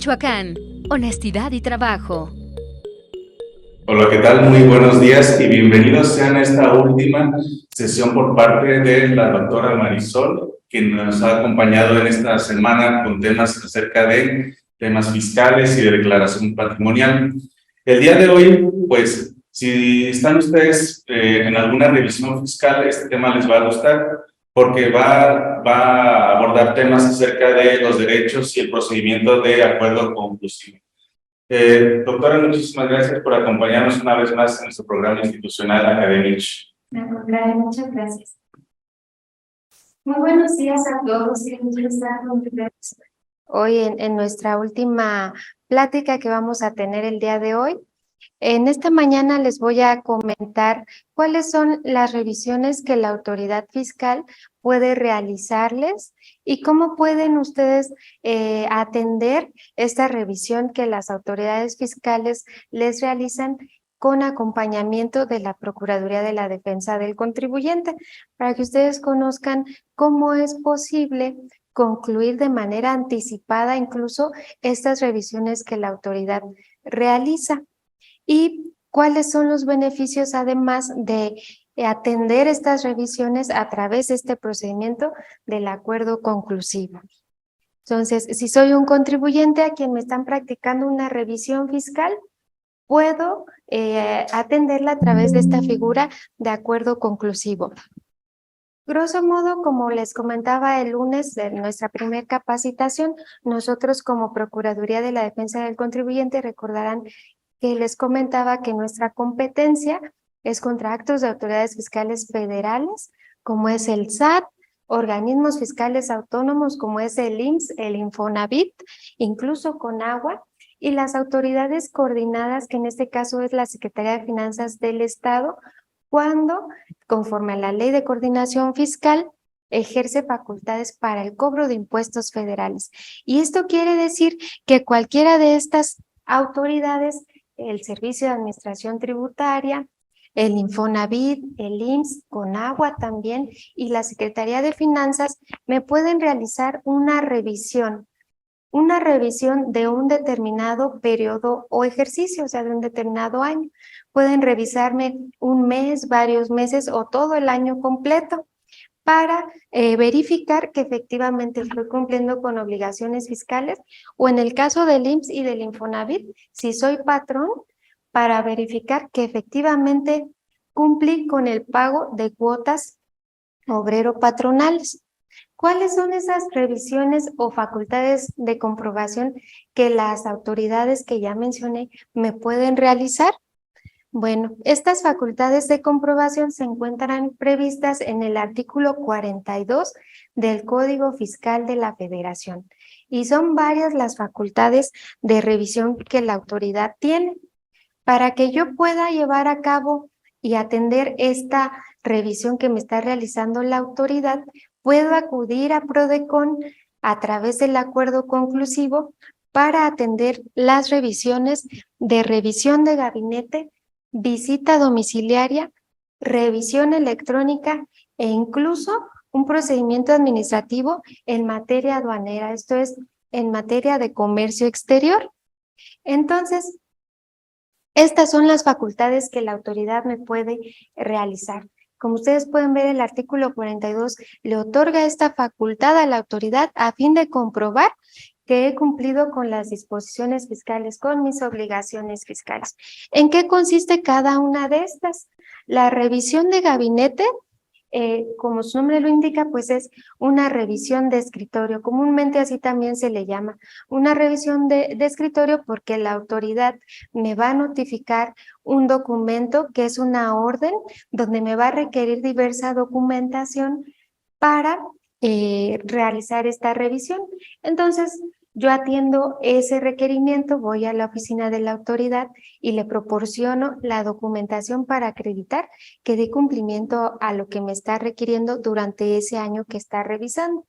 Michoacán, honestidad y trabajo. Hola, ¿qué tal? Muy buenos días y bienvenidos sean a esta última sesión por parte de la doctora Marisol, quien nos ha acompañado en esta semana con temas acerca de temas fiscales y de declaración patrimonial. El día de hoy, pues, si están ustedes en alguna revisión fiscal, este tema les va a gustar porque va a abordar temas acerca de los derechos y el procedimiento de acuerdo conclusivo. Doctora, muchísimas gracias por acompañarnos una vez más en nuestro programa institucional Academich. Al contrario, muchas gracias. Muy buenos días a todos. Hoy en nuestra última plática que vamos a tener el día de hoy. En esta mañana les voy a comentar cuáles son las revisiones que la autoridad fiscal puede realizarles y cómo pueden ustedes atender esta revisión que las autoridades fiscales les realizan con acompañamiento de la Procuraduría de la Defensa del Contribuyente, para que ustedes conozcan cómo es posible concluir de manera anticipada incluso estas revisiones que la autoridad realiza. ¿Y cuáles son los beneficios además de atender estas revisiones a través de este procedimiento del acuerdo conclusivo? Entonces, si soy un contribuyente a quien me están practicando una revisión fiscal, puedo atenderla a través de esta figura de acuerdo conclusivo. Grosso modo, como les comentaba el lunes de nuestra primera capacitación, nosotros como Procuraduría de la Defensa del Contribuyente recordarán que les comentaba que nuestra competencia es contra actos de autoridades fiscales federales, como es el SAT, organismos fiscales autónomos, como es el IMSS, el Infonavit, incluso CONAGUA, y las autoridades coordinadas, que en este caso es la Secretaría de Finanzas del Estado, cuando, conforme a la Ley de Coordinación Fiscal, ejerce facultades para el cobro de impuestos federales. Y esto quiere decir que cualquiera de estas autoridades, el Servicio de Administración Tributaria, el Infonavit, el IMSS, CONAGUA también y la Secretaría de Finanzas me pueden realizar una revisión de un determinado periodo o ejercicio, o sea, de un determinado año. Pueden revisarme un mes, varios meses o todo el año completo para verificar que efectivamente estoy cumpliendo con obligaciones fiscales, o en el caso del IMSS y del Infonavit, si soy patrón, para verificar que efectivamente cumplí con el pago de cuotas obrero-patronales. ¿Cuáles son esas revisiones o facultades de comprobación que las autoridades que ya mencioné me pueden realizar? Bueno, estas facultades de comprobación se encuentran previstas en el artículo 42 del Código Fiscal de la Federación y son varias las facultades de revisión que la autoridad tiene. Para que yo pueda llevar a cabo y atender esta revisión que me está realizando la autoridad, puedo acudir a PRODECON a través del acuerdo conclusivo para atender las revisiones de revisión de gabinete, visita domiciliaria, revisión electrónica e incluso un procedimiento administrativo en materia aduanera, esto es, en materia de comercio exterior. Entonces, estas son las facultades que la autoridad me puede realizar. Como ustedes pueden ver, el artículo 42 le otorga esta facultad a la autoridad a fin de comprobar que he cumplido con las disposiciones fiscales, con mis obligaciones fiscales. ¿En qué consiste cada una de estas? La revisión de gabinete, como su nombre lo indica, pues es una revisión de escritorio. Comúnmente así también se le llama una revisión de escritorio, porque la autoridad me va a notificar un documento que es una orden donde me va a requerir diversa documentación para realizar esta revisión. Entonces, yo atiendo ese requerimiento, voy a la oficina de la autoridad y le proporciono la documentación para acreditar que dé cumplimiento a lo que me está requiriendo durante ese año que está revisando.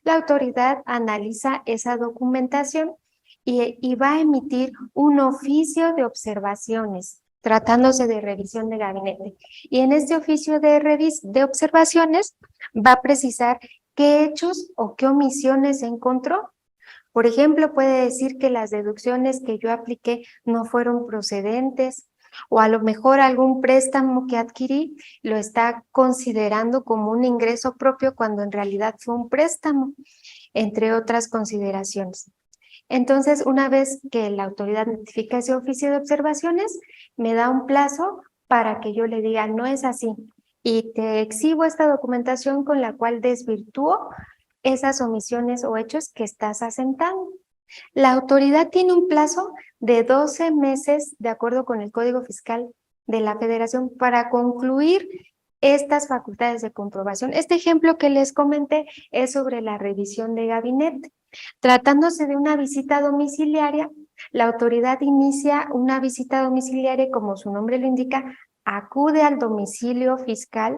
La autoridad analiza esa documentación y va a emitir un oficio de observaciones, tratándose de revisión de gabinete. Y en este oficio de observaciones va a precisar qué hechos o qué omisiones encontró. Por ejemplo, puede decir que las deducciones que yo apliqué no fueron procedentes, o a lo mejor algún préstamo que adquirí lo está considerando como un ingreso propio cuando en realidad fue un préstamo, entre otras consideraciones. Entonces, una vez que la autoridad notifica ese oficio de observaciones, me da un plazo para que yo le diga, no es así, y te exhibo esta documentación con la cual desvirtúo esas omisiones o hechos que estás asentando. La autoridad tiene un plazo de 12 meses, de acuerdo con el Código Fiscal de la Federación, para concluir estas facultades de comprobación. Este ejemplo que les comenté es sobre la revisión de gabinete. Tratándose de una visita domiciliaria, la autoridad inicia una visita domiciliaria y, como su nombre lo indica, acude al domicilio fiscal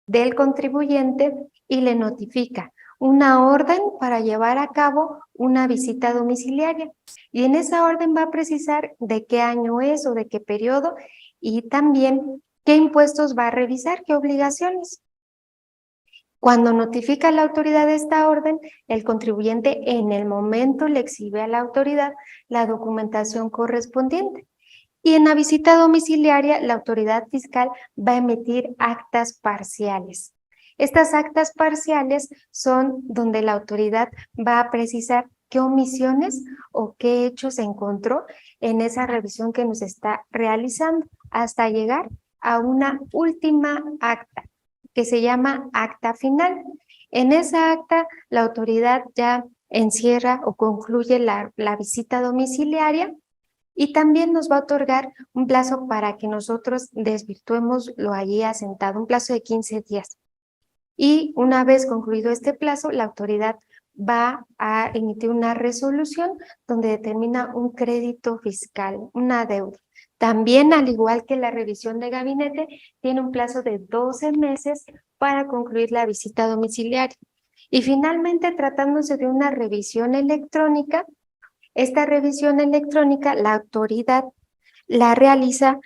del contribuyente y le notifica una orden para llevar a cabo una visita domiciliaria. Y en esa orden va a precisar de qué año es o de qué periodo y también qué impuestos va a revisar, qué obligaciones. Cuando notifica a la autoridad esta orden, el contribuyente en el momento le exhibe a la autoridad la documentación correspondiente. Y en la visita domiciliaria, la autoridad fiscal va a emitir actas parciales. Estas actas parciales son donde la autoridad va a precisar qué omisiones o qué hechos se encontró en esa revisión que nos está realizando, hasta llegar a una última acta, que se llama acta final. En esa acta, la autoridad ya encierra o concluye la visita domiciliaria y también nos va a otorgar un plazo para que nosotros desvirtuemos lo allí asentado, un plazo de 15 días. Y una vez concluido este plazo, la autoridad va a emitir una resolución donde determina un crédito fiscal, una deuda. También, al igual que la revisión de gabinete, tiene un plazo de 12 meses para concluir la visita domiciliaria. Y finalmente, tratándose de una revisión electrónica, esta revisión electrónica, la autoridad la realiza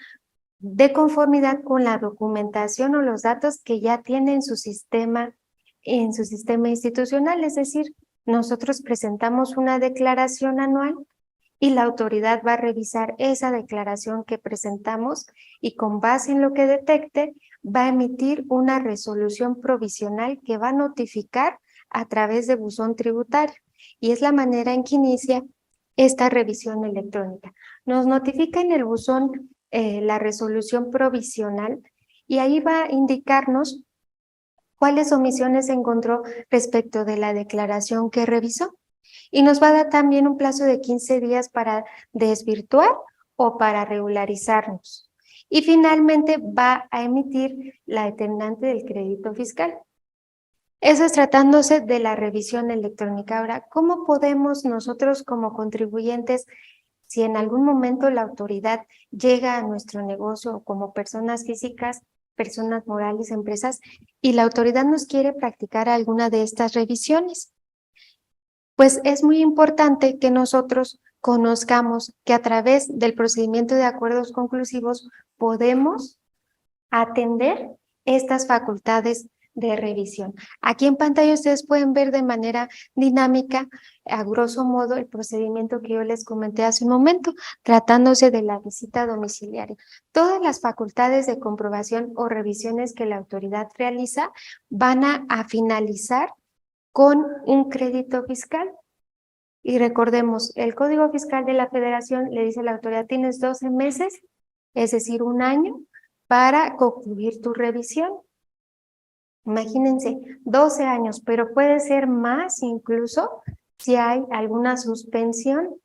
de conformidad con la documentación o los datos que ya tiene en su sistema institucional. Es decir, nosotros presentamos una declaración anual y la autoridad va a revisar esa declaración que presentamos y, con base en lo que detecte, va a emitir una resolución provisional que va a notificar a través de buzón tributario. Y es la manera en que inicia esta revisión electrónica. Nos notifica en el buzón la resolución provisional y ahí va a indicarnos cuáles omisiones encontró respecto de la declaración que revisó. Y nos va a dar también un plazo de 15 días para desvirtuar o para regularizarnos. Y finalmente va a emitir la determinante del crédito fiscal. Eso es tratándose de la revisión electrónica. Ahora, ¿cómo podemos nosotros como contribuyentes, si en algún momento la autoridad llega a nuestro negocio como personas físicas, personas morales, empresas, y la autoridad nos quiere practicar alguna de estas revisiones? Pues es muy importante que nosotros conozcamos que a través del procedimiento de acuerdos conclusivos podemos atender estas facultades de revisión. Aquí en pantalla ustedes pueden ver de manera dinámica, a grosso modo, el procedimiento que yo les comenté hace un momento, tratándose de la visita domiciliaria. Todas las facultades de comprobación o revisiones que la autoridad realiza van a finalizar con un crédito fiscal. Y recordemos, el Código Fiscal de la Federación le dice a la autoridad, tienes 12 meses, es decir, un año, para concluir tu revisión. Imagínense, 12 años, pero puede ser más incluso si hay alguna suspensión.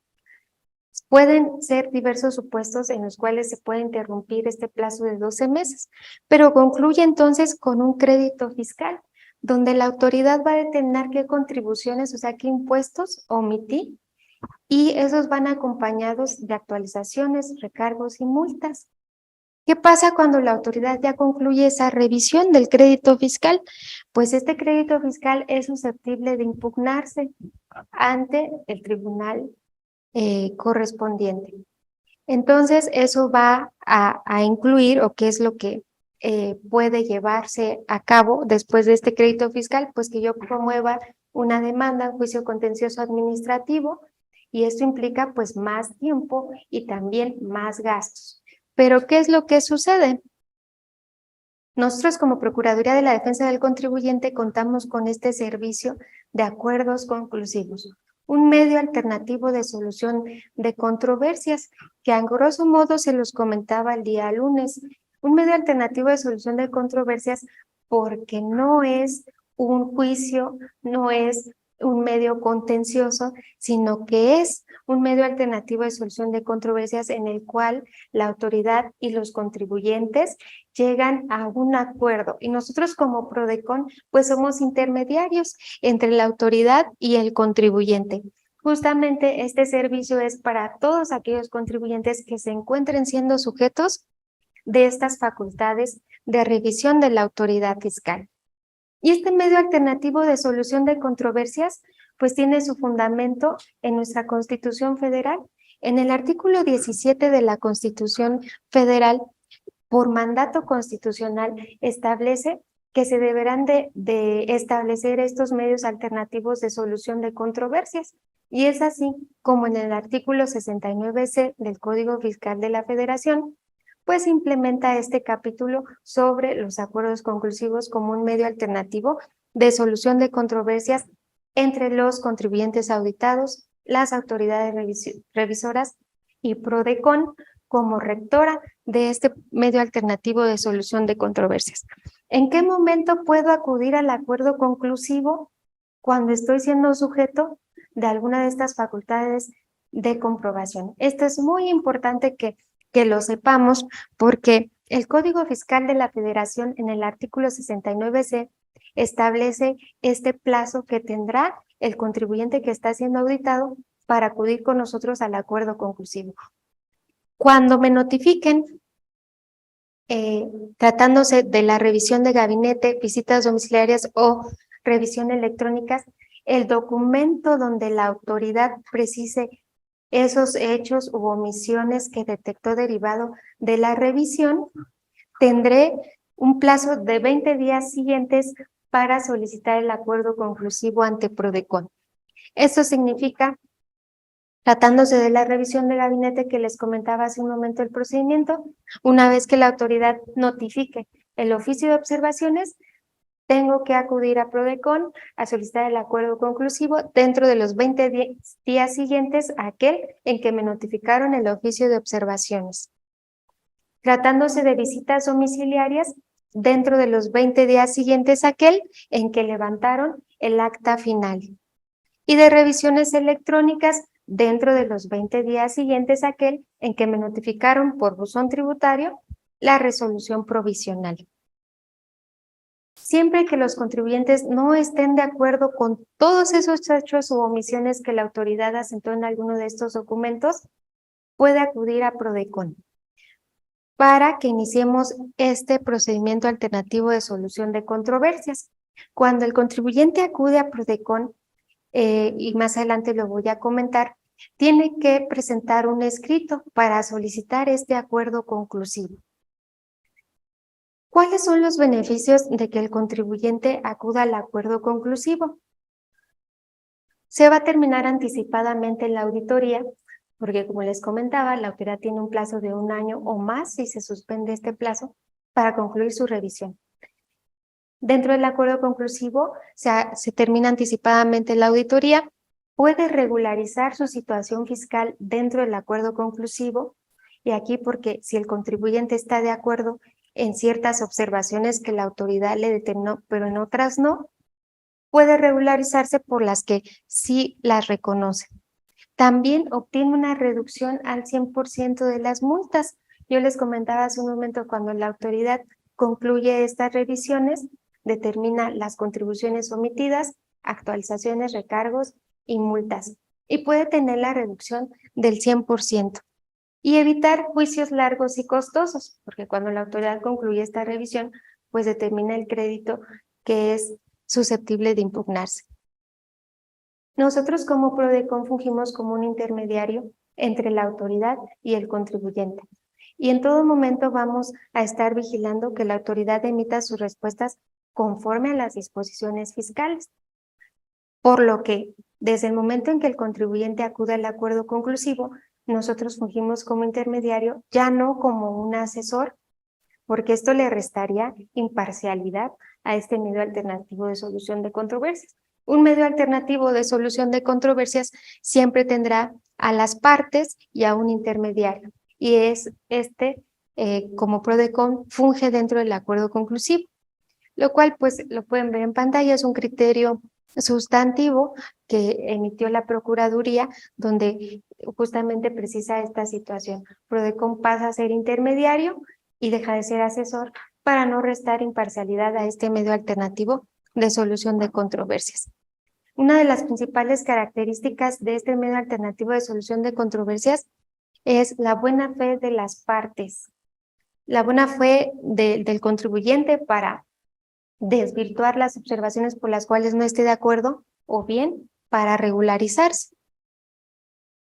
Pueden ser diversos supuestos en los cuales se puede interrumpir este plazo de 12 meses, pero concluye entonces con un crédito fiscal, donde la autoridad va a determinar qué contribuciones, o sea, qué impuestos omití, y esos van acompañados de actualizaciones, recargos y multas. ¿Qué pasa cuando la autoridad ya concluye esa revisión del crédito fiscal? Pues este crédito fiscal es susceptible de impugnarse ante el tribunal correspondiente. Entonces, eso va a incluir, o qué es lo que puede llevarse a cabo después de este crédito fiscal, pues que yo promueva una demanda, un juicio contencioso administrativo, y esto implica pues más tiempo y también más gastos. Pero ¿qué es lo que sucede? Nosotros como Procuraduría de la Defensa del Contribuyente contamos con este servicio de acuerdos conclusivos, un medio alternativo de solución de controversias que a grosso modo se los comentaba el día lunes, un medio alternativo de solución de controversias porque no es un juicio, no es un medio contencioso, sino que es un medio alternativo de solución de controversias en el cual la autoridad y los contribuyentes llegan a un acuerdo. Y nosotros como PRODECON, pues somos intermediarios entre la autoridad y el contribuyente. Justamente este servicio es para todos aquellos contribuyentes que se encuentren siendo sujetos de estas facultades de revisión de la autoridad fiscal. Y este medio alternativo de solución de controversias, pues tiene su fundamento en nuestra Constitución Federal. En el artículo 17 de la Constitución Federal, por mandato constitucional, establece que se deberán de establecer estos medios alternativos de solución de controversias. Y es así como en el artículo 69C del Código Fiscal de la Federación, pues implementa este capítulo sobre los acuerdos conclusivos como un medio alternativo de solución de controversias entre los contribuyentes auditados, las autoridades revisoras y PRODECON como rectora de este medio alternativo de solución de controversias. ¿En qué momento puedo acudir al acuerdo conclusivo? Cuando estoy siendo sujeto de alguna de estas facultades de comprobación. Esto es muy importante que lo sepamos porque el Código Fiscal de la Federación en el artículo 69C establece este plazo que tendrá el contribuyente que está siendo auditado para acudir con nosotros al acuerdo conclusivo. Cuando me notifiquen, tratándose de la revisión de gabinete, visitas domiciliarias o revisión electrónicas, el documento donde la autoridad precise esos hechos u omisiones que detectó derivado de la revisión, tendré un plazo de 20 días siguientes para solicitar el acuerdo conclusivo ante PRODECON. Esto significa, tratándose de la revisión de gabinete que les comentaba hace un momento el procedimiento, una vez que la autoridad notifique el oficio de observaciones, tengo que acudir a PRODECON a solicitar el acuerdo conclusivo dentro de los 20 días siguientes a aquel en que me notificaron el oficio de observaciones. Tratándose de visitas domiciliarias, dentro de los 20 días siguientes a aquel en que levantaron el acta final. Y de revisiones electrónicas, dentro de los 20 días siguientes a aquel en que me notificaron por buzón tributario la resolución provisional. Siempre que los contribuyentes no estén de acuerdo con todos esos hechos u omisiones que la autoridad asentó en alguno de estos documentos, puede acudir a PRODECON para que iniciemos este procedimiento alternativo de solución de controversias. Cuando el contribuyente acude a PRODECON, y más adelante lo voy a comentar, tiene que presentar un escrito para solicitar este acuerdo conclusivo. ¿Cuáles son los beneficios de que el contribuyente acuda al acuerdo conclusivo? Se va a terminar anticipadamente la auditoría, porque como les comentaba, la autoridad tiene un plazo de 1 año o más si se suspende este plazo para concluir su revisión. Dentro del acuerdo conclusivo se termina anticipadamente la auditoría, puede regularizar su situación fiscal dentro del acuerdo conclusivo, y aquí porque si el contribuyente está de acuerdo en ciertas observaciones que la autoridad le determinó, pero en otras no, puede regularizarse por las que sí las reconoce. También obtiene una reducción al 100% de las multas. Yo les comentaba hace un momento, cuando la autoridad concluye estas revisiones, determina las contribuciones omitidas, actualizaciones, recargos y multas, y puede tener la reducción del 100%. Y evitar juicios largos y costosos, porque cuando la autoridad concluye esta revisión, pues determina el crédito que es susceptible de impugnarse. Nosotros como PRODECON fungimos como un intermediario entre la autoridad y el contribuyente. Y en todo momento vamos a estar vigilando que la autoridad emita sus respuestas conforme a las disposiciones fiscales. por lo que desde el momento en que el contribuyente acude al acuerdo conclusivo, nosotros fungimos como intermediario, ya no como un asesor, porque esto le restaría imparcialidad a este medio alternativo de solución de controversias. Un medio alternativo de solución de controversias siempre tendrá a las partes y a un intermediario, y es como PRODECON, funge dentro del acuerdo conclusivo, lo cual pues lo pueden ver en pantalla, es un criterio sustantivo que emitió la Procuraduría, donde justamente precisa esta situación. PRODECON pasa a ser intermediario y deja de ser asesor para no restar imparcialidad a este medio alternativo de solución de controversias. Una de las principales características de este medio alternativo de solución de controversias es la buena fe de las partes, la buena fe del contribuyente para desvirtuar las observaciones por las cuales no esté de acuerdo o bien para regularizarse.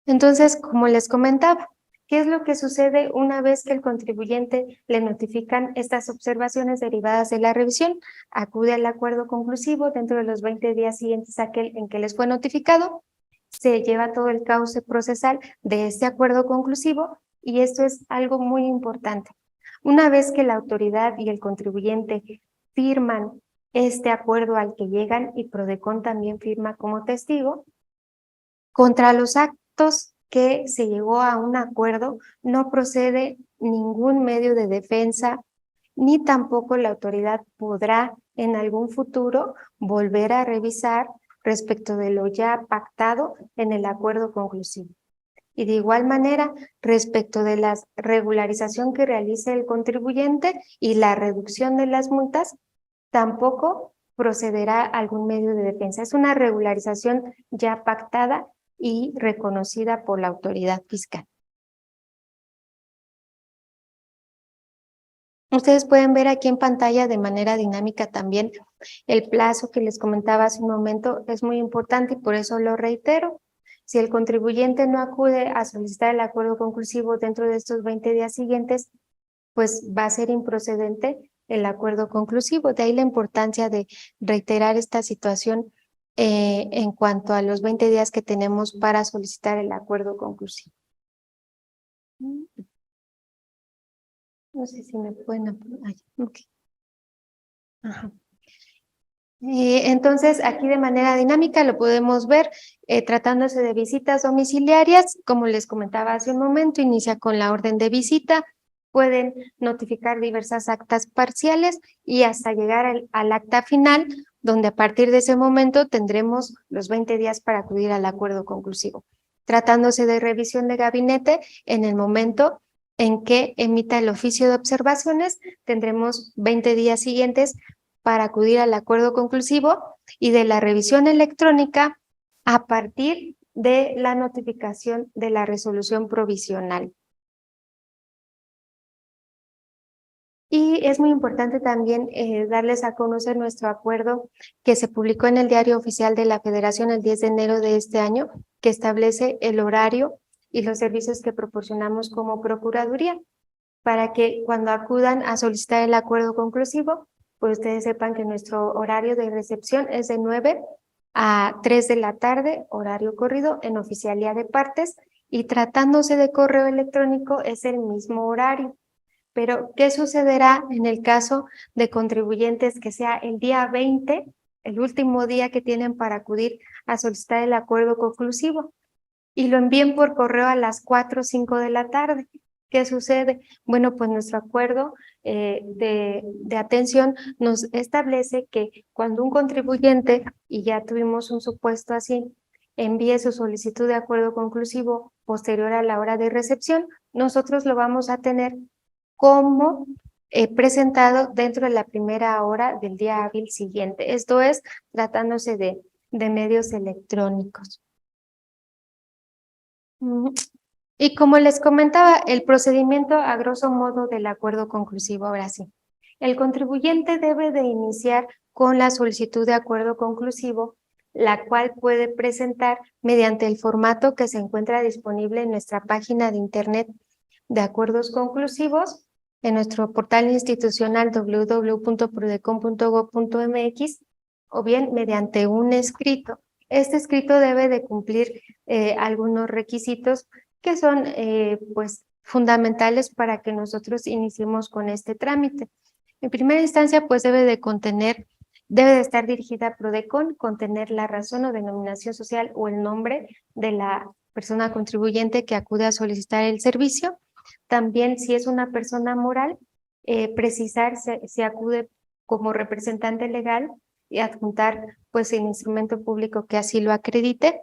Entonces, como les comentaba, ¿qué es lo que sucede una vez que el contribuyente le notifican estas observaciones derivadas de la revisión? Acude al acuerdo conclusivo dentro de los 20 días siguientes a aquel en que les fue notificado, se lleva todo el cauce procesal de este acuerdo conclusivo y esto es algo muy importante. Una vez que la autoridad y el contribuyente firman este acuerdo al que llegan y PRODECON también firma como testigo, contra los actos que se llegó a un acuerdo no procede ningún medio de defensa, ni tampoco la autoridad podrá en algún futuro volver a revisar respecto de lo ya pactado en el acuerdo conclusivo. Y de igual manera, respecto de la regularización que realice el contribuyente y la reducción de las multas, tampoco procederá algún medio de defensa. Es una regularización ya pactada y reconocida por la autoridad fiscal. Ustedes pueden ver aquí en pantalla de manera dinámica también el plazo que les comentaba hace un momento, es muy importante y por eso lo reitero. Si el contribuyente no acude a solicitar el acuerdo conclusivo dentro de estos 20 días siguientes, pues va a ser improcedente el acuerdo conclusivo. De ahí la importancia de reiterar esta situación en cuanto a los 20 días que tenemos para solicitar el acuerdo conclusivo. No sé si me pueden apoyar. Okay. Ajá. Entonces, aquí de manera dinámica lo podemos ver, tratándose de visitas domiciliarias, como les comentaba hace un momento, inicia con la orden de visita, pueden notificar diversas actas parciales y hasta llegar al acta final, donde a partir de ese momento tendremos los 20 días para acudir al acuerdo conclusivo. Tratándose de revisión de gabinete, en el momento en que emita el oficio de observaciones, tendremos 20 días siguientes para acudir al acuerdo conclusivo y de la revisión electrónica a partir de la notificación de la resolución provisional. Y es muy importante también darles a conocer nuestro acuerdo que se publicó en el Diario Oficial de la Federación el 10 de enero de este año, que establece el horario y los servicios que proporcionamos como Procuraduría, para que cuando acudan a solicitar el acuerdo conclusivo, pues ustedes sepan que nuestro horario de recepción es de 9 a 3 de la tarde, horario corrido en oficialía de partes, y tratándose de correo electrónico es el mismo horario. Pero, ¿qué sucederá en el caso de contribuyentes que sea el día 20, el último día que tienen para acudir a solicitar el acuerdo conclusivo, y lo envíen por correo a las 4 o 5 de la tarde? ¿Qué sucede? Bueno, pues nuestro acuerdo de atención nos establece que cuando un contribuyente, y ya tuvimos un supuesto así, envíe su solicitud de acuerdo conclusivo posterior a la hora de recepción, nosotros lo vamos a tener como presentado dentro de la primera hora del día hábil siguiente. Esto es, tratándose de medios electrónicos. Y como les comentaba, el procedimiento a grosso modo del acuerdo conclusivo, ahora sí. El contribuyente debe de iniciar con la solicitud de acuerdo conclusivo, la cual puede presentar mediante el formato que se encuentra disponible en nuestra página de internet de acuerdos conclusivos, en nuestro portal institucional www.prodecon.gov.mx, o bien mediante un escrito Este escrito debe de cumplir algunos requisitos que son pues fundamentales para que nosotros iniciemos con este trámite. En primera instancia, pues debe de estar dirigida a PRODECON, contener la razón o denominación social o el nombre de la persona contribuyente que acude a solicitar el servicio. También, si es una persona moral, precisar si acude como representante legal y adjuntar pues el instrumento público que así lo acredite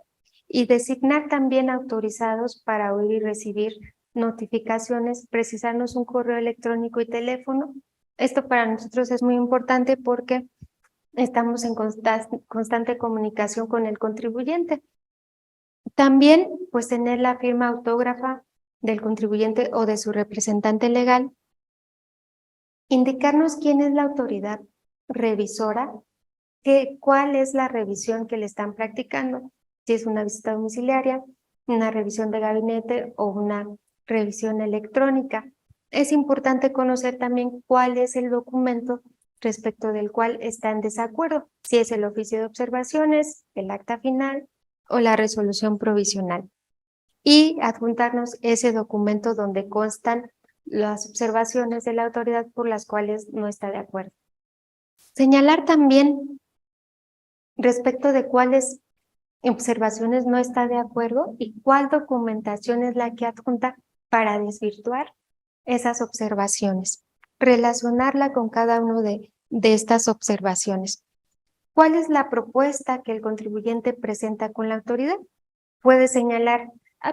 y designar también autorizados para oír y recibir notificaciones, precisarnos un correo electrónico y teléfono. Esto para nosotros es muy importante porque estamos en constante comunicación con el contribuyente. También, pues, tener la firma autógrafa del contribuyente o de su representante legal. Indicarnos quién es la autoridad revisora, cuál es la revisión que le están practicando, si es una visita domiciliaria, una revisión de gabinete o una revisión electrónica. Es importante conocer también cuál es el documento respecto del cual está en desacuerdo, si es el oficio de observaciones, el acta final o la resolución provisional. Y adjuntarnos ese documento donde constan las observaciones de la autoridad por las cuales no está de acuerdo. Señalar también respecto de cuáles observaciones no está de acuerdo y cuál documentación es la que adjunta para desvirtuar esas observaciones. Relacionarla con cada uno de estas observaciones. ¿Cuál es la propuesta que el contribuyente presenta con la autoridad? Puede señalar,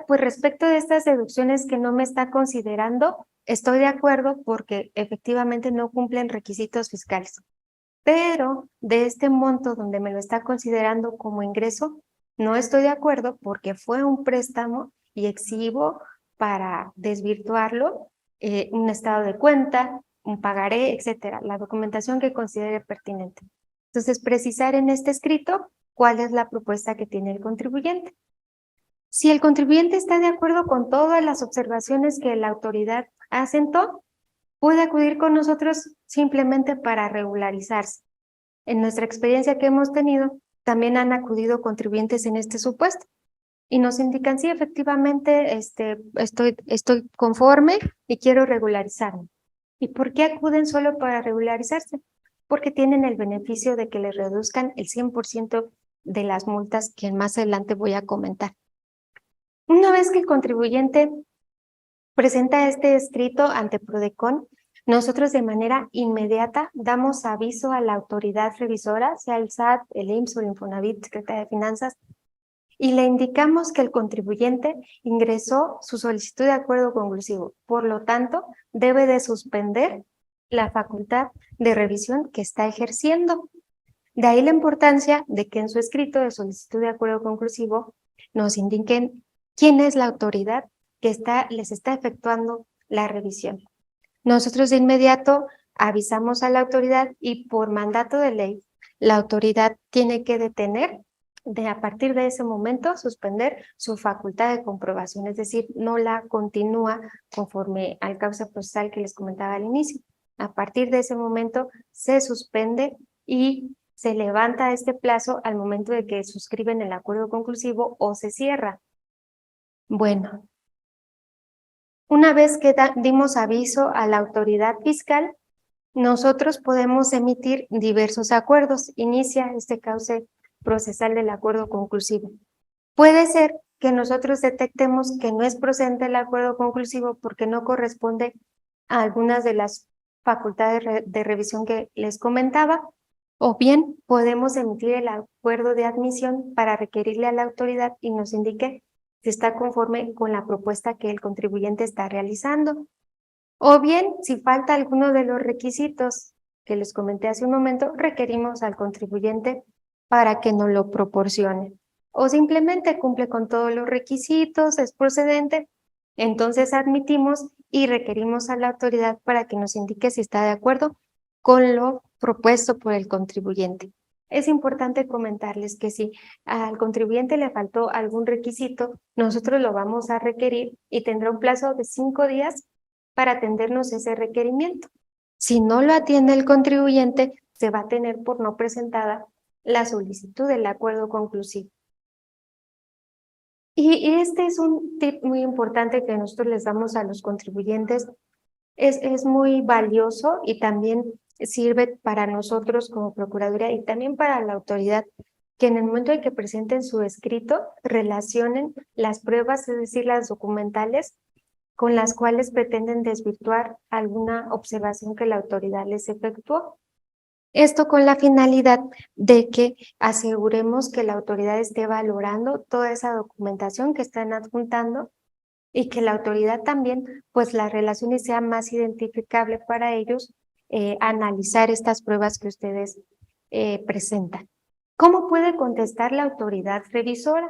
pues respecto de estas deducciones que no me está considerando, estoy de acuerdo porque efectivamente no cumplen requisitos fiscales. Pero de este monto donde me lo está considerando como ingreso, no estoy de acuerdo porque fue un préstamo y exhibo para desvirtuarlo un estado de cuenta, un pagaré, etcétera, la documentación que considere pertinente. Entonces, precisar en este escrito cuál es la propuesta que tiene el contribuyente. Si el contribuyente está de acuerdo con todas las observaciones que la autoridad asentó, puede acudir con nosotros simplemente para regularizarse. En nuestra experiencia que hemos tenido, también han acudido contribuyentes en este supuesto y nos indican, sí, efectivamente, estoy conforme y quiero regularizarme. ¿Y por qué acuden solo para regularizarse? Porque tienen el beneficio de que les reduzcan el 100% de las multas que más adelante voy a comentar. Una vez que el contribuyente presenta este escrito ante PRODECON, nosotros de manera inmediata damos aviso a la autoridad revisora, sea el SAT, el IMSS o el Infonavit, Secretaría de Finanzas, y le indicamos que el contribuyente ingresó su solicitud de acuerdo conclusivo. Por lo tanto, debe de suspender la facultad de revisión que está ejerciendo. De ahí la importancia de que en su escrito de solicitud de acuerdo conclusivo nos indiquen quién es la autoridad que les está efectuando la revisión. Nosotros de inmediato avisamos a la autoridad y por mandato de ley, la autoridad tiene que detener a partir de ese momento, suspender su facultad de comprobación, es decir, no la continúa conforme al causa procesal que les comentaba al inicio. A partir de ese momento se suspende y se levanta este plazo al momento de que suscriben el acuerdo conclusivo o se cierra. Bueno, una vez que dimos aviso a la autoridad fiscal, nosotros podemos emitir diversos acuerdos. Inicia este cauce procesal del acuerdo conclusivo. Puede ser que nosotros detectemos que no es procedente el acuerdo conclusivo porque no corresponde a algunas de las facultades de revisión que les comentaba, o bien podemos emitir el acuerdo de admisión para requerirle a la autoridad y nos indique si está conforme con la propuesta que el contribuyente está realizando. O bien, si falta alguno de los requisitos que les comenté hace un momento, requerimos al contribuyente para que nos lo proporcione. O simplemente cumple con todos los requisitos, es procedente, entonces admitimos y requerimos a la autoridad para que nos indique si está de acuerdo con lo propuesto por el contribuyente. Es importante comentarles que si al contribuyente le faltó algún requisito, nosotros lo vamos a requerir y tendrá un plazo de 5 días para atendernos ese requerimiento. Si no lo atiende el contribuyente, se va a tener por no presentada la solicitud del acuerdo conclusivo. Y este es un tip muy importante que nosotros les damos a los contribuyentes. Es muy valioso y también sirve para nosotros como Procuraduría y también para la autoridad, que en el momento de que presenten su escrito, relacionen las pruebas, es decir, las documentales, con las cuales pretenden desvirtuar alguna observación que la autoridad les efectuó. Esto con la finalidad de que aseguremos que la autoridad esté valorando toda esa documentación que están adjuntando y que la autoridad también, pues la relación y sea más identificable para ellos analizar estas pruebas que ustedes presentan. ¿Cómo puede contestar la autoridad revisora?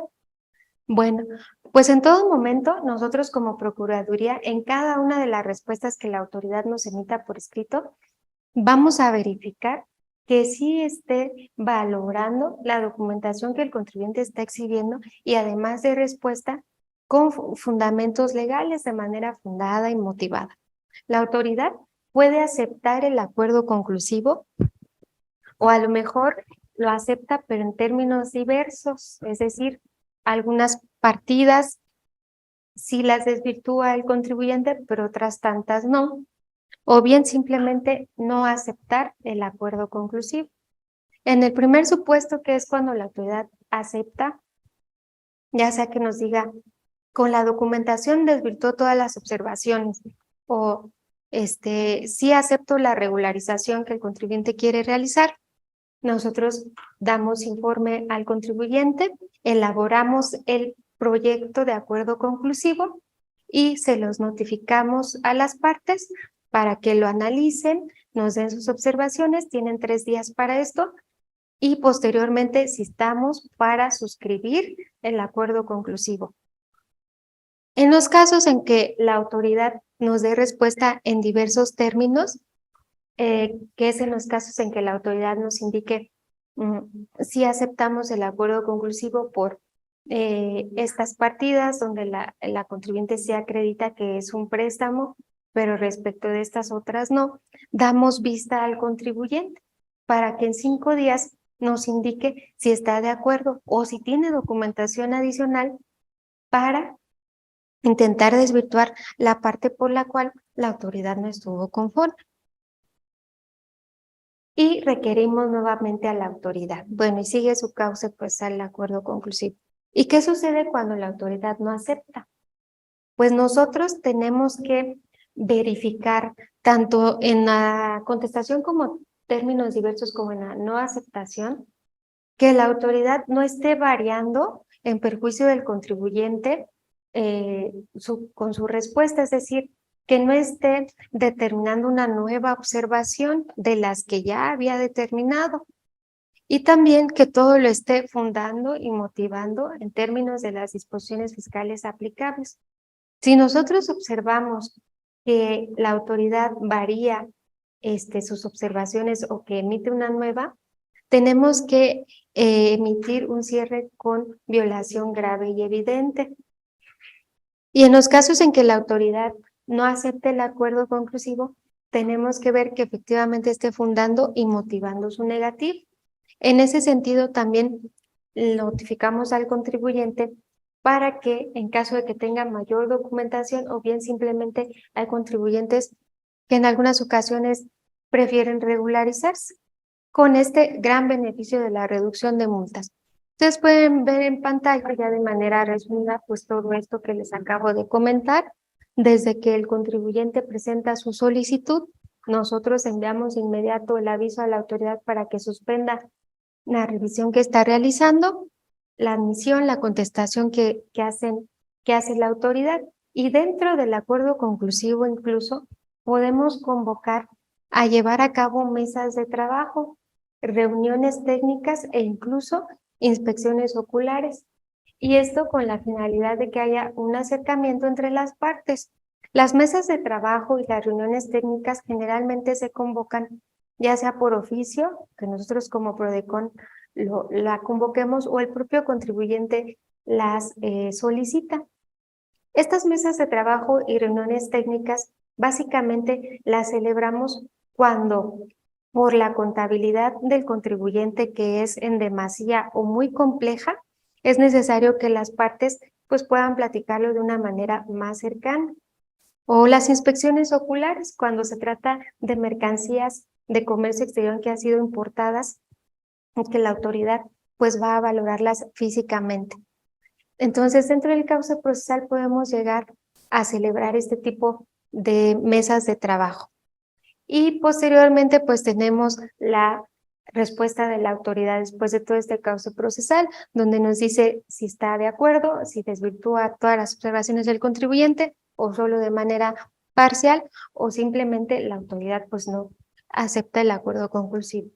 Bueno, pues en todo momento nosotros como Procuraduría, en cada una de las respuestas que la autoridad nos emita por escrito, vamos a verificar que sí esté valorando la documentación que el contribuyente está exhibiendo y además de respuesta con fundamentos legales de manera fundada y motivada. La autoridad puede aceptar el acuerdo conclusivo o a lo mejor lo acepta pero en términos diversos, es decir, algunas partidas sí las desvirtúa el contribuyente, pero otras tantas no, o bien simplemente no aceptar el acuerdo conclusivo. En el primer supuesto, que es cuando la autoridad acepta, ya sea que nos diga, con la documentación desvirtuó todas las observaciones, o sí acepto la regularización que el contribuyente quiere realizar, nosotros damos informe al contribuyente, elaboramos el proyecto de acuerdo conclusivo y se los notificamos a las partes para que lo analicen, nos den sus observaciones, tienen 3 días para esto y posteriormente citamos para suscribir el acuerdo conclusivo. En los casos en que la autoridad nos dé respuesta en diversos términos, que es en los casos en que la autoridad nos indique si aceptamos el acuerdo conclusivo por estas partidas donde la contribuyente se acredita que es un préstamo, pero respecto de estas otras no, damos vista al contribuyente para que en 5 días nos indique si está de acuerdo o si tiene documentación adicional para intentar desvirtuar la parte por la cual la autoridad no estuvo conforme. Y requerimos nuevamente a la autoridad. Bueno, y sigue su cauce pues al acuerdo conclusivo. ¿Y qué sucede cuando la autoridad no acepta? Pues nosotros tenemos que verificar tanto en la contestación como términos diversos como en la no aceptación, que la autoridad no esté variando en perjuicio del contribuyente con su respuesta, es decir, que no esté determinando una nueva observación de las que ya había determinado y también que todo lo esté fundando y motivando en términos de las disposiciones fiscales aplicables. Si nosotros observamos que la autoridad varía sus observaciones o que emite una nueva, tenemos que emitir un cierre con violación grave y evidente. Y en los casos en que la autoridad no acepte el acuerdo conclusivo, tenemos que ver que efectivamente esté fundando y motivando su negativo. En ese sentido, también notificamos al contribuyente para que, en caso de que tenga mayor documentación o bien simplemente hay contribuyentes que en algunas ocasiones prefieren regularizarse, con este gran beneficio de la reducción de multas. Ustedes pueden ver en pantalla ya de manera resumida pues todo esto que les acabo de comentar. Desde que el contribuyente presenta su solicitud, nosotros enviamos de inmediato el aviso a la autoridad para que suspenda la revisión que está realizando, la admisión, la contestación que hace la autoridad. Y dentro del acuerdo conclusivo incluso podemos convocar a llevar a cabo mesas de trabajo, reuniones técnicas e incluso inspecciones oculares. Y esto con la finalidad de que haya un acercamiento entre las partes. Las mesas de trabajo y las reuniones técnicas generalmente se convocan ya sea por oficio, que nosotros como Prodecon la convoquemos o el propio contribuyente las solicita. Estas mesas de trabajo y reuniones técnicas básicamente las celebramos cuando por la contabilidad del contribuyente que es en demasía o muy compleja, es necesario que las partes pues puedan platicarlo de una manera más cercana. O las inspecciones oculares, cuando se trata de mercancías de comercio exterior que han sido importadas, y que la autoridad pues va a valorarlas físicamente. Entonces, dentro del cauce procesal podemos llegar a celebrar este tipo de mesas de trabajo. Y posteriormente, pues tenemos la respuesta de la autoridad después de todo este cauce procesal, donde nos dice si está de acuerdo, si desvirtúa todas las observaciones del contribuyente o solo de manera parcial, o simplemente la autoridad pues no acepta el acuerdo conclusivo.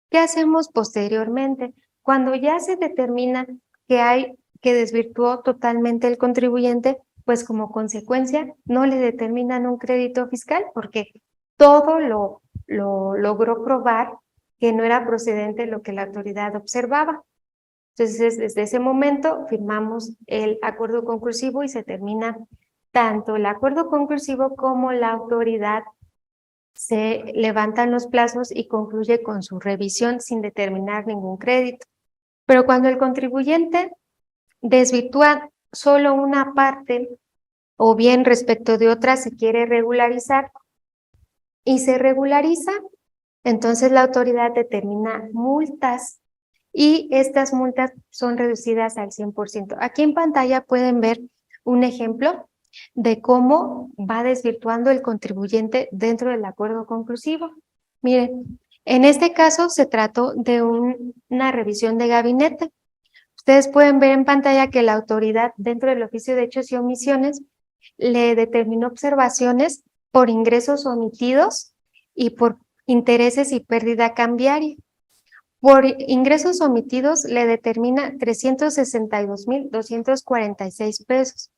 ¿Qué hacemos posteriormente? Cuando ya se determina que desvirtuó totalmente el contribuyente, pues como consecuencia no le determinan un crédito fiscal porque todo lo logró probar que no era procedente lo que la autoridad observaba. Entonces, desde ese momento firmamos el acuerdo conclusivo y se termina tanto el acuerdo conclusivo como la autoridad se levantan los plazos y concluye con su revisión sin determinar ningún crédito. Pero cuando el contribuyente desvirtúa solo una parte o bien respecto de otra se quiere regularizar y se regulariza, entonces la autoridad determina multas y estas multas son reducidas al 100%. Aquí en pantalla pueden ver un ejemplo de cómo va desvirtuando el contribuyente dentro del acuerdo conclusivo. Miren, en este caso se trató de una revisión de gabinete. Ustedes pueden ver en pantalla que la autoridad dentro del oficio de hechos y omisiones le determinó observaciones por ingresos omitidos y por intereses y pérdida cambiaria. Por ingresos omitidos le determina 362,246 pesos.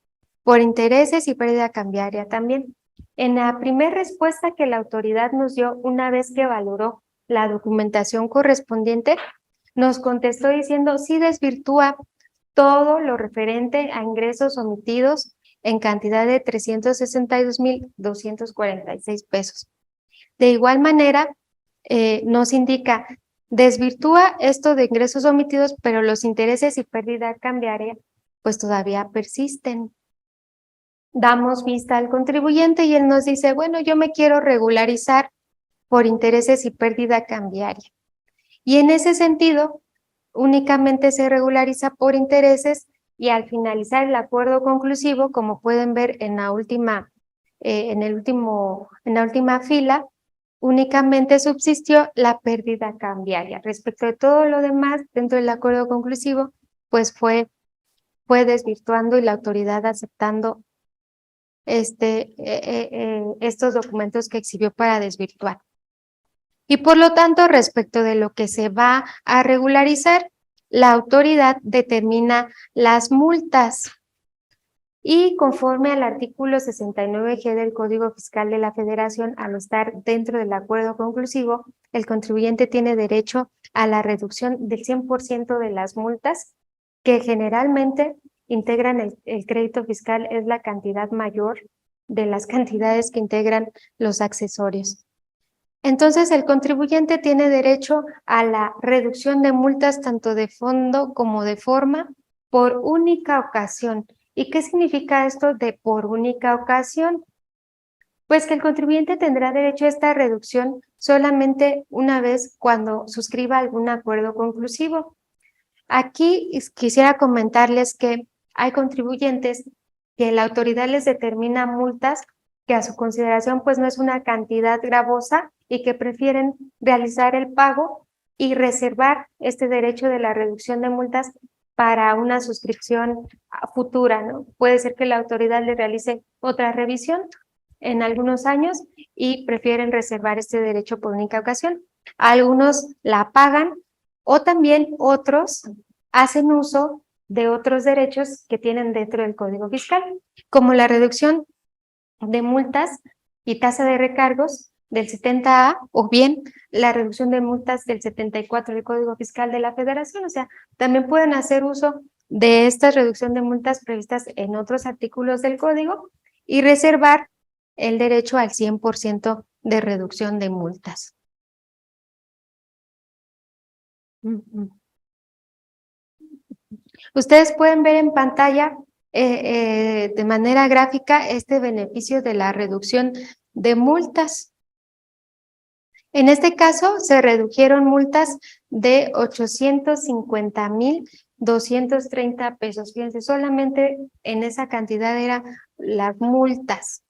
Por intereses y pérdida cambiaria también. En la primera respuesta que la autoridad nos dio una vez que valoró la documentación correspondiente, nos contestó diciendo sí desvirtúa todo lo referente a ingresos omitidos en cantidad de 362,246 pesos. De igual manera, nos indica desvirtúa esto de ingresos omitidos, pero los intereses y pérdida cambiaria pues todavía persisten. Damos vista al contribuyente y él nos dice, bueno, yo me quiero regularizar por intereses y pérdida cambiaria. Y en ese sentido, únicamente se regulariza por intereses y al finalizar el acuerdo conclusivo, como pueden ver en la última fila, únicamente subsistió la pérdida cambiaria. Respecto de todo lo demás, dentro del acuerdo conclusivo, pues fue desvirtuando y la autoridad aceptando estos documentos que exhibió para desvirtuar. Y por lo tanto, respecto de lo que se va a regularizar, la autoridad determina las multas. Y conforme al artículo 69G del Código Fiscal de la Federación, al estar dentro del acuerdo conclusivo, el contribuyente tiene derecho a la reducción del 100% de las multas, que generalmente integran el crédito fiscal, es la cantidad mayor de las cantidades que integran los accesorios. Entonces, el contribuyente tiene derecho a la reducción de multas tanto de fondo como de forma por única ocasión. ¿Y qué significa esto de por única ocasión? Pues que el contribuyente tendrá derecho a esta reducción solamente una vez cuando suscriba algún acuerdo conclusivo. Aquí quisiera comentarles que hay contribuyentes que la autoridad les determina multas que a su consideración pues no es una cantidad gravosa y que prefieren realizar el pago y reservar este derecho de la reducción de multas para una suscripción futura, ¿no? Puede ser que la autoridad le realice otra revisión en algunos años y prefieren reservar este derecho por única ocasión. Algunos la pagan o también otros hacen uso de otros derechos que tienen dentro del Código Fiscal, como la reducción de multas y tasa de recargos del 70A o bien la reducción de multas del 74 del Código Fiscal de la Federación. O sea, también pueden hacer uso de esta reducción de multas previstas en otros artículos del Código y reservar el derecho al 100% de reducción de multas. Ustedes pueden ver en pantalla de manera gráfica este beneficio de la reducción de multas. En este caso, se redujeron multas de 850,230 pesos. Fíjense, solamente en esa cantidad eran las multas.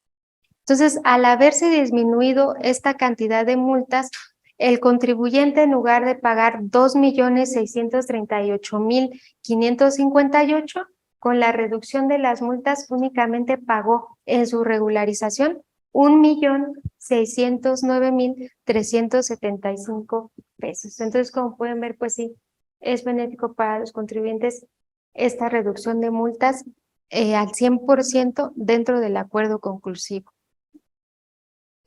Entonces, al haberse disminuido esta cantidad de multas, el contribuyente, en lugar de pagar 2,638,558, con la reducción de las multas únicamente pagó en su regularización 1,609,375 pesos. Entonces, como pueden ver, pues sí, es benéfico para los contribuyentes esta reducción de multas al 100% dentro del acuerdo conclusivo.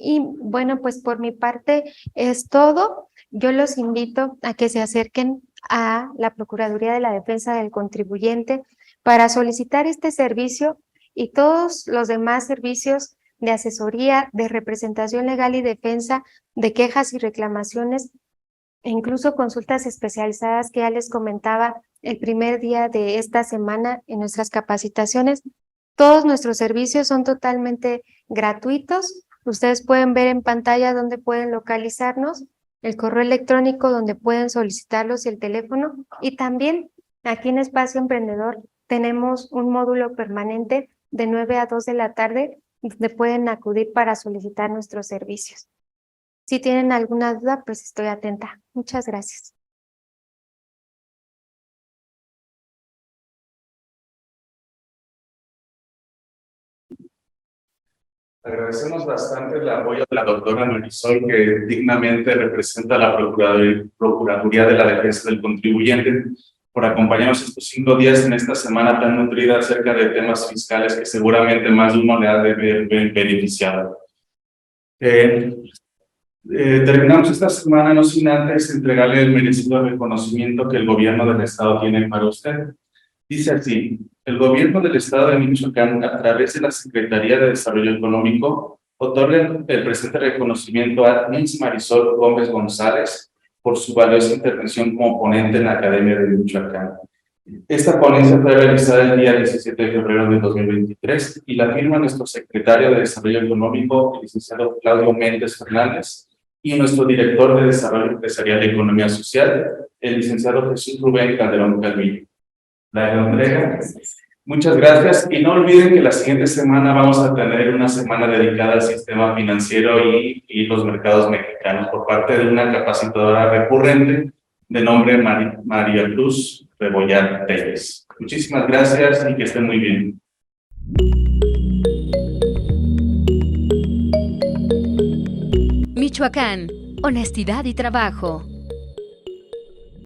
Y bueno, pues por mi parte es todo. Yo los invito a que se acerquen a la Procuraduría de la Defensa del Contribuyente para solicitar este servicio y todos los demás servicios de asesoría, de representación legal y defensa de quejas y reclamaciones, e incluso consultas especializadas que ya les comentaba el primer día de esta semana en nuestras capacitaciones. Todos nuestros servicios son totalmente gratuitos. Ustedes pueden ver en pantalla dónde pueden localizarnos, el correo electrónico donde pueden solicitarlos y el teléfono. Y también aquí en Espacio Emprendedor tenemos un módulo permanente de 9 a 2 de la tarde donde pueden acudir para solicitar nuestros servicios. Si tienen alguna duda, pues estoy atenta. Muchas gracias. Agradecemos bastante el apoyo de la doctora Marisol, que dignamente representa a la Procuraduría de la Defensa del Contribuyente, por acompañarnos estos 5 días en esta semana tan nutrida acerca de temas fiscales que seguramente más de uno le ha de ver beneficiado. Terminamos esta semana no sin antes entregarle el merecido reconocimiento que el gobierno del estado tiene para usted. Dice así: el gobierno del estado de Michoacán, a través de la Secretaría de Desarrollo Económico, otorga el presente reconocimiento a Miss Marisol Gómez González por su valiosa intervención como ponente en la Academia de Michoacán. Esta ponencia fue realizada el día 17 de febrero de 2023 y la firma nuestro secretario de Desarrollo Económico, el licenciado Claudio Méndez Fernández, y nuestro director de Desarrollo Empresarial y Economía Social, el licenciado Jesús Rubén Calderón Calvillo. La entrega. Muchas gracias, y no olviden que la siguiente semana vamos a tener una semana dedicada al sistema financiero y los mercados mexicanos por parte de una capacitadora recurrente de nombre María Cruz Rebollar Telles. Muchísimas gracias y que estén muy bien. Michoacán, honestidad y trabajo.